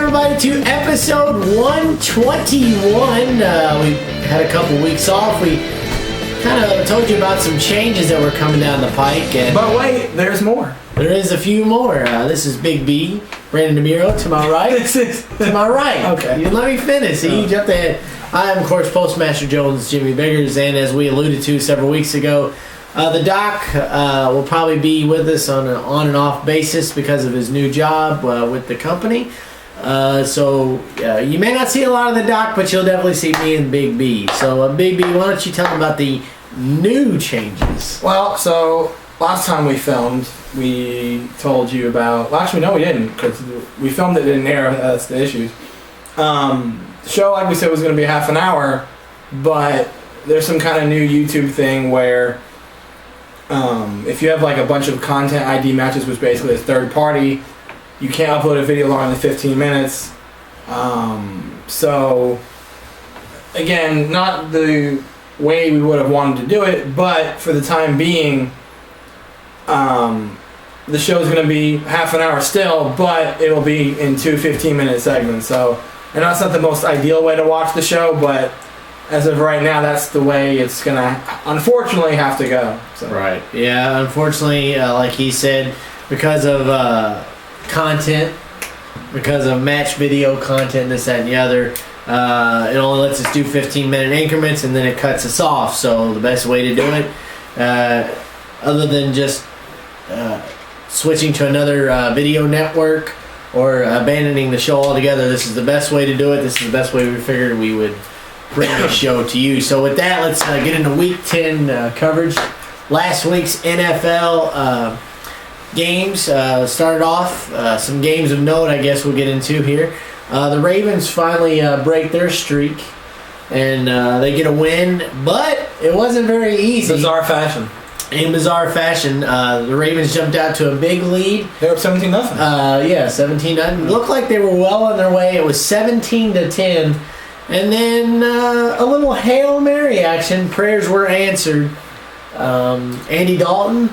everybody, to episode 121. We had a couple weeks off. We kind of told you about some changes that were coming down the pike. But wait, there's more. There is a few more. This is Big B, Brandon DeMiro, to my right. To my right. Okay. You let me finish. See, you jumped ahead. I am, of course, Postmaster Jones, Jimmy Biggers, and as we alluded to several weeks ago, the Doc will probably be with us on an on and off basis because of his new job with the company. So you may not see a lot of the Doc, but you'll definitely see me and Big B. So Big B, why don't you tell them about the new changes? Well, so last time we filmed, we told you about... Well, actually, no, we didn't, because we filmed it in air. That's the issues. The show, like we said, was going to be half an hour, but there's some kind of new YouTube thing where if you have like a bunch of content ID matches, which basically is third party, you can't upload a video longer than 15 minutes. So, again, not the way we would have wanted to do it, but for the time being, the show's going to be half an hour still, but it'll be in two 15-minute segments. So, and that's not the most ideal way to watch the show, but as of right now, that's the way it's going to, unfortunately, have to go. So. Right. Yeah, unfortunately, like he said, because of content, because of match video content, this, that, and the other, it only lets us do 15-minute increments, and then it cuts us off. So the best way to do it, other than just switching to another video network or abandoning the show altogether, this is the best way to do it. This is the best way we figured we would bring the show to you. So with that, let's get into Week 10 coverage. Last week's NFL games started off. Some games of note, I guess we'll get into here. The Ravens finally break their streak, and they get a win, but it wasn't very easy. Bizarre fashion. In bizarre fashion, the Ravens jumped out to a big lead. They were up 17-0. Yeah, 17-0. Looked like they were well on their way. It was 17-10. And then a little Hail Mary action. Prayers were answered. Andy Dalton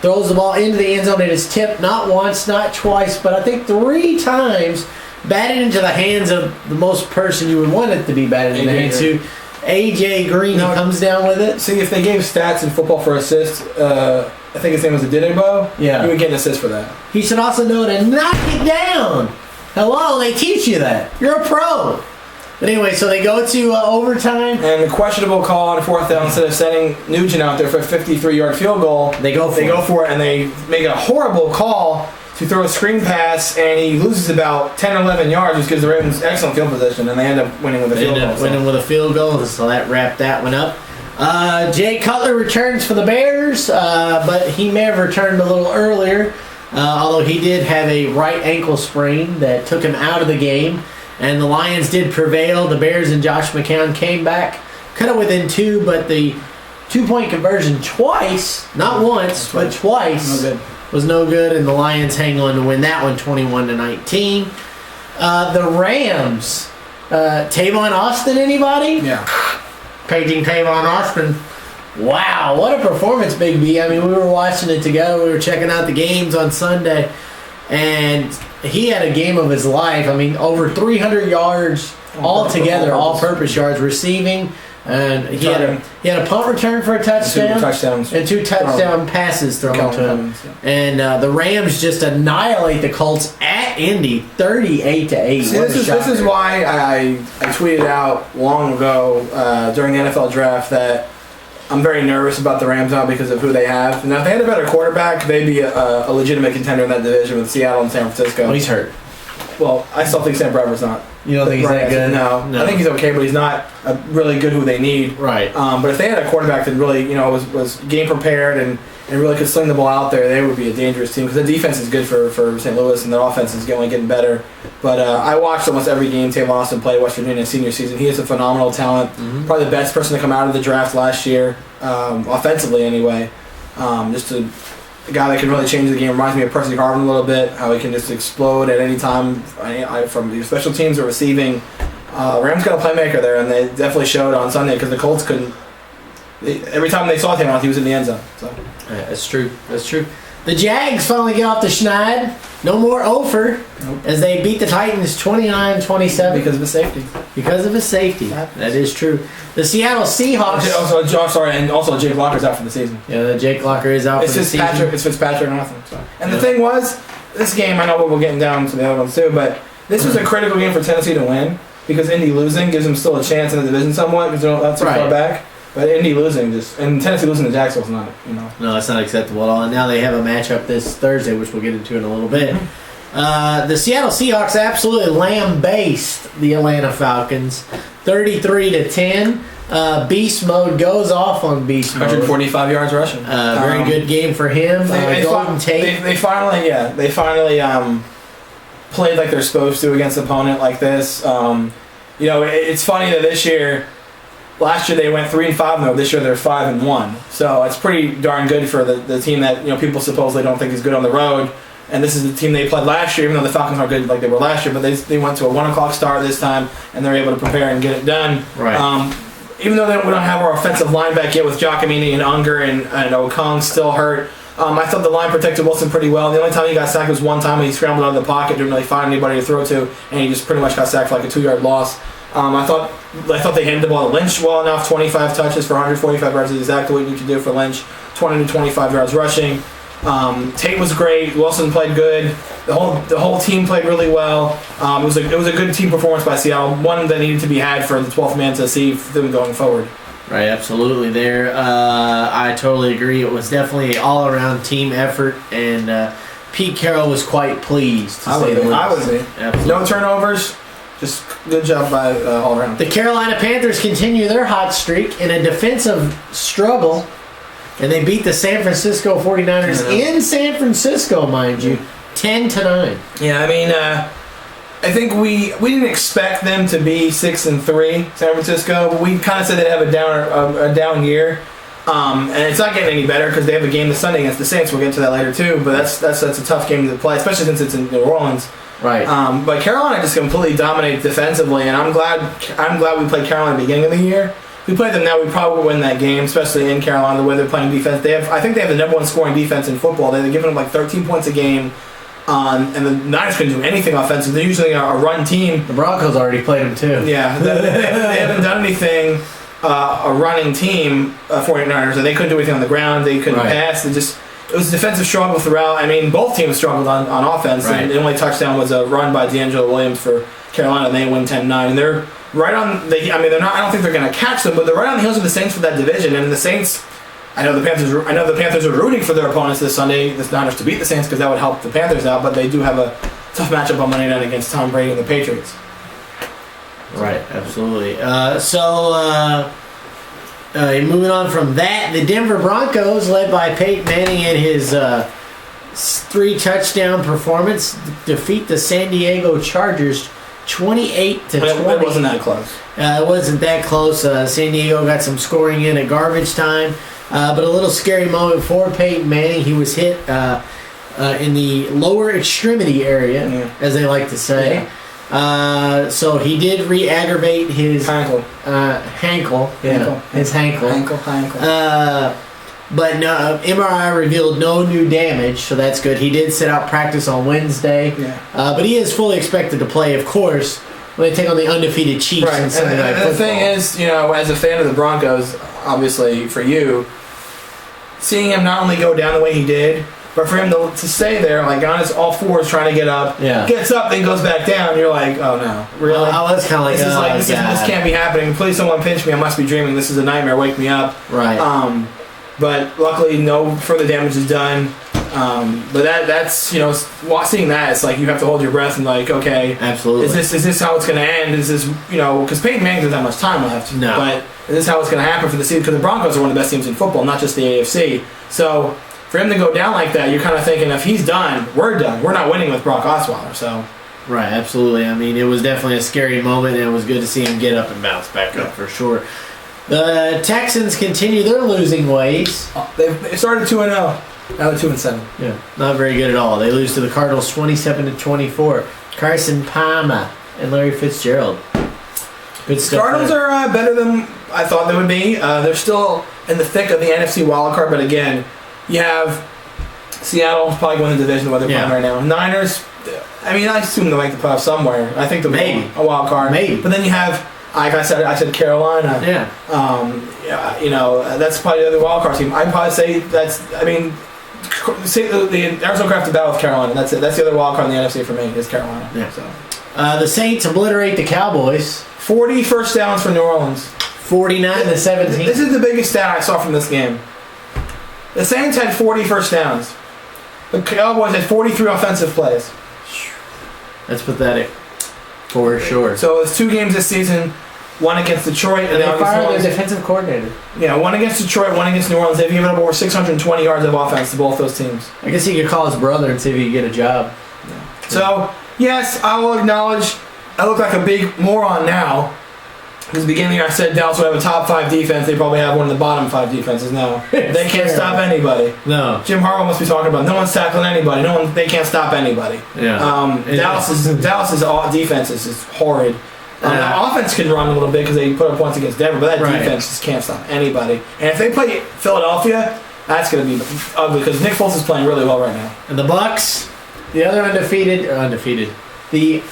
throws the ball into the end zone. It is tipped not once, not twice, but I think 3 times. Batted into the hands of the most person you would want it to be batted in the hands to. A.J. Green comes down with it. See, if they gave stats in football for assists, I think his name was Adidebo. Yeah. He would get an assist for that. He should also know to knock it down. Hello, they teach you that. You're a pro. But anyway, so they go to overtime. And the questionable call on 4th down, instead of sending Nugent out there for a 53-yard field goal, they go for it, and they make a horrible call to throw a screen pass, and he loses about 10 or 11 yards, which gives the Ravens excellent field position, and they end up winning with a field goal. So that wrapped that one up. Jay Cutler returns for the Bears, but he may have returned a little earlier, although he did have a right ankle sprain that took him out of the game. And the Lions did prevail. The Bears and Josh McCown came back, kind of within 2, but the 2-point conversion twice, not once, but twice, was no good. And the Lions hang on to win that one 21-19. The Rams, Tavon Austin, anybody? Yeah. Paging Tavon Austin. Wow, what a performance, Big B. I mean, we were watching it together. We were checking out the games on Sunday. And he had a game of his life. I mean, over 300 yards altogether, all-purpose yards receiving. And he had a punt return for a touchdown. And 2 touchdown passes thrown to him. And the Rams just annihilate the Colts at Indy, 38-8. See, this is why I tweeted out long ago during the NFL draft that I'm very nervous about the Rams now because of who they have. Now, if they had a better quarterback, they'd be a legitimate contender in that division with Seattle and San Francisco. Well, he's hurt. Well, I still think Sam Bradford's not. You don't think he's that good? No. I think he's okay, but he's not really good who they need. Right. But if they had a quarterback that really, was game prepared and really could sling the ball out there, they would be a dangerous team because the defense is good for St. Louis and their offense is only getting better. But I watched almost every game Tavon Austin play West Virginia senior season. He is a phenomenal talent. Mm-hmm. Probably the best person to come out of the draft last year, offensively anyway. Just a guy that can really change the game. Reminds me of Percy Harvin a little bit, how he can just explode at any time from the special teams or receiving. Rams got a playmaker there, and they definitely showed on Sunday because the Colts couldn't. Every time they saw him, he was in the end zone. So. Yeah, that's true. The Jags finally get off the schneid. No more Ofer as they beat the Titans 29-27. Because of his safety. Because of his safety. That is true. The Seattle Seahawks. And also Jake Locker's out for the season. Yeah, the Jake Locker is out for the season. It's Fitzpatrick and nothing. So. And the thing was, this game, I know we're getting down to the other ones too, but this was a critical game for Tennessee to win because Indy losing gives them still a chance in the division somewhat because they're not too far back. But Indy losing and Tennessee losing to Jacksonville's not, No, that's not acceptable at all. And now they have a matchup this Thursday, which we'll get into in a little bit. The Seattle Seahawks absolutely lambasted the Atlanta Falcons, 33-10. Beast mode goes off on beast mode. 145 yards rushing. Very good game for him. Golden Tate. They finally played like they're supposed to against an opponent like this. It's funny that this year. Last year they went 3-5, though. This year they're 5-1. So it's pretty darn good for the team that people supposedly don't think is good on the road. And this is the team they played last year, even though the Falcons aren't good like they were last year. But they went to a 1:00 start this time, and they're able to prepare and get it done. Right. Even though we don't have our offensive line back yet with Giacomini and Unger and Okong still hurt, I thought the line protected Wilson pretty well. The only time he got sacked was one time when he scrambled out of the pocket, didn't really find anybody to throw to, and he just pretty much got sacked for like a 2-yard loss. I thought they handed the ball to Lynch well enough. 25 touches for 145 yards is exactly what you need to do for Lynch. 20 to 25 yards rushing. Tate was great. Wilson played good. The whole team played really well. It was a good team performance by Seattle. One that needed to be had for the 12th man to see them going forward. Right, absolutely. There, I totally agree. It was definitely an all-around team effort, and Pete Carroll was quite pleased. I would be. Absolutely. No turnovers. Just good job by all around. The Carolina Panthers continue their hot streak in a defensive struggle, and they beat the San Francisco 49ers in San Francisco, mind you, 10-9. Yeah, I mean, I think we didn't expect them to be 6-3, San Francisco, but we kind of said they'd have a down year. And it's not getting any better because they have a game this Sunday against the Saints. We'll get to that later too. But that's a tough game to play, especially since it's in New Orleans. Right. But Carolina just completely dominated defensively, and I'm glad we played Carolina at the beginning of the year. If we played them now, we probably win that game, especially in Carolina, the way they're playing defense. I think they have the number 1 scoring defense in football. They're giving them like 13 points a game, and the Niners couldn't do anything offensive. They're usually a run team. The Broncos already played them too. Yeah, they haven't done anything. A running team, 49ers, and they couldn't do anything on the ground. They couldn't pass. It was a defensive struggle throughout. I mean, both teams struggled on offense. Right. And the only touchdown was a run by D'Angelo Williams for Carolina, and they win 10-9. And they're right on. They're not. I don't think they're going to catch them, but they're right on the heels of the Saints for that division. And the Saints, I know the Panthers are rooting for their opponents this Sunday, the Niners, to beat the Saints because that would help the Panthers out. But they do have a tough matchup on Monday night against Tom Brady and the Patriots. Right. Absolutely. Moving on from that, the Denver Broncos, led by Peyton Manning and his 3-touchdown performance, defeat the San Diego Chargers 28-20. It wasn't that close. It wasn't that close. San Diego got some scoring in at garbage time, but a little scary moment for Peyton Manning. He was hit in the lower extremity area, as they like to say. Yeah. So he did re-aggravate his hankle. His hankle. But no, MRI revealed no new damage, so that's good. He did sit out practice on Wednesday, but he is fully expected to play, of course, when they take on the undefeated Chiefs in Sunday Night Football. The thing is, as a fan of the Broncos, obviously for you, seeing him not only go down the way he did, but for him to stay there, like on his all fours trying to get up, gets up, then goes back down, you're like, oh no, really? I was kind of like, this can't be happening. Please, someone pinch me. I must be dreaming. This is a nightmare. Wake me up. Right. But luckily, no further damage is done. But that's seeing that, it's like you have to hold your breath and like, okay, absolutely. Is this how it's going to end? Is this because Peyton Manning doesn't have much time left. No. But is this how it's going to happen for the season? Because the Broncos are one of the best teams in football, not just the AFC. So for him to go down like that, you're kind of thinking, if he's done, we're done. We're not winning with Brock Osweiler. So. Right, absolutely. I mean, it was definitely a scary moment, and it was good to see him get up and bounce back up for sure. The Texans continue their losing ways. They started 2-0. Now they're 2-7. Yeah, not very good at all. They lose to the Cardinals 27-24. Carson Palmer and Larry Fitzgerald. Good stuff. Cardinals are better than I thought they would be. They're still in the thick of the NFC wildcard, but again, you have Seattle's probably going to the division what they're playing right now. Niners, I mean, I assume they'll make the playoffs somewhere. I think they'll be a wild card. Maybe. But then you have, like I said Carolina. Yeah. You know, that's probably the other wild card team. I'd probably say say the Arizona Craft to battle with Carolina. That's it. That's the other wild card in the NFC for me is Carolina. Yeah. So. The Saints obliterate the Cowboys. 40 first downs for New Orleans. 49-17. This is the biggest stat I saw from this game. The Saints had 40 first downs. The Cowboys had 43 offensive plays. That's pathetic. For sure. So it's 2 games this season. One against Detroit and they fired their defensive coordinator. Yeah, one against Detroit, one against New Orleans. They've given up over 620 yards of offense to both those teams. I guess he could call his brother and see if he could get a job. Yeah. So, yes, I will acknowledge I look like a big moron now. Because the beginning I said Dallas would have a top 5 defense. They probably have one of the bottom 5 defenses now. They can't stop anybody. No. Jim Harbaugh must be talking about no one's tackling anybody. They can't stop anybody. Yeah. Dallas's defense is just horrid. The offense can run a little bit because they put up points against Denver, but that defense just can't stop anybody. And if they play Philadelphia, that's going to be ugly because Nick Foles is playing really well right now. And the Bucks, the other the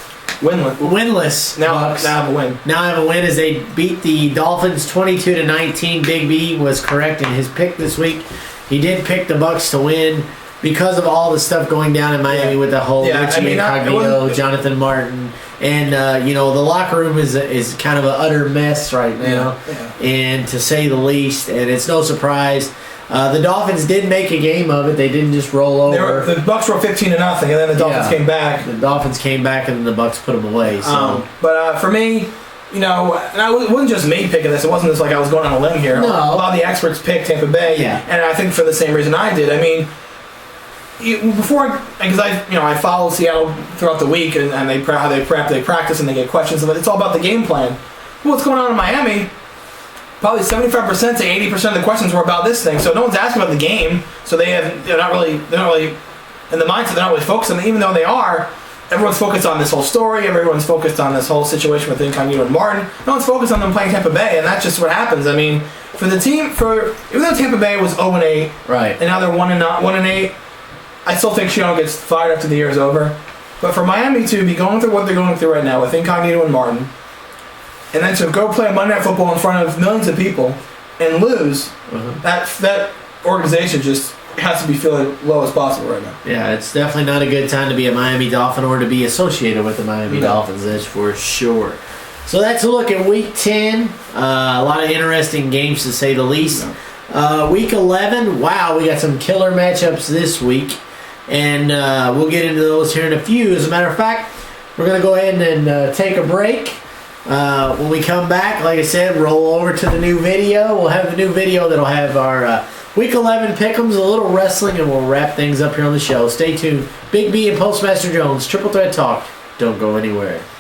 winless now Bucks have a win. Now have a win as they beat the Dolphins 22-19. Big B was correct in his pick this week. He did pick the Bucks to win because of all the stuff going down in Miami with the whole Richie Incognito, Jonathan Martin. And, the locker room is kind of an utter mess right now, and to say the least. And it's no surprise. The Dolphins did make a game of it. They didn't just roll over. The Bucks were 15-0, and then the Dolphins came back. The Dolphins came back, and the Bucks put them away. So. But for me, and it wasn't just me picking this. It wasn't just like I was going on a limb here. No. A lot of the experts picked Tampa Bay, and I think for the same reason I did. I mean, because I follow Seattle throughout the week, and they practice, and they get questions, and it's all about the game plan. What's going on in Miami? Probably 75% to 80% of the questions were about this thing. So no one's asking about the game. So they're not really in the mindset. They're not really focused on it, even though they are. Everyone's focused on this whole story. Everyone's focused on this whole situation with Incognito and Martin. No one's focused on them playing Tampa Bay, and that's just what happens. I mean, for the team, even though Tampa Bay was 0-8, right, and now they're 1-8. I still think Seattle gets fired after the year is over. But for Miami to be going through what they're going through right now with Incognito and Martin, and then to go play Monday Night Football in front of millions of people and lose, that organization just has to be feeling low as possible right now. Yeah, it's definitely not a good time to be a Miami Dolphin or to be associated with the Miami Dolphins, that's for sure. So that's a look at Week 10. A lot of interesting games to say the least. Week 11, wow, we got some killer matchups this week. And we'll get into those here in a few. As a matter of fact, we're going to go ahead and take a break. When we come back, like I said, roll over to the new video. We'll have the new video that'll have our Week 11 pick'ems, a little wrestling, and we'll wrap things up here on the show. Stay tuned. Big B and Postmaster Jones, Triple Threat Talk. Don't go anywhere.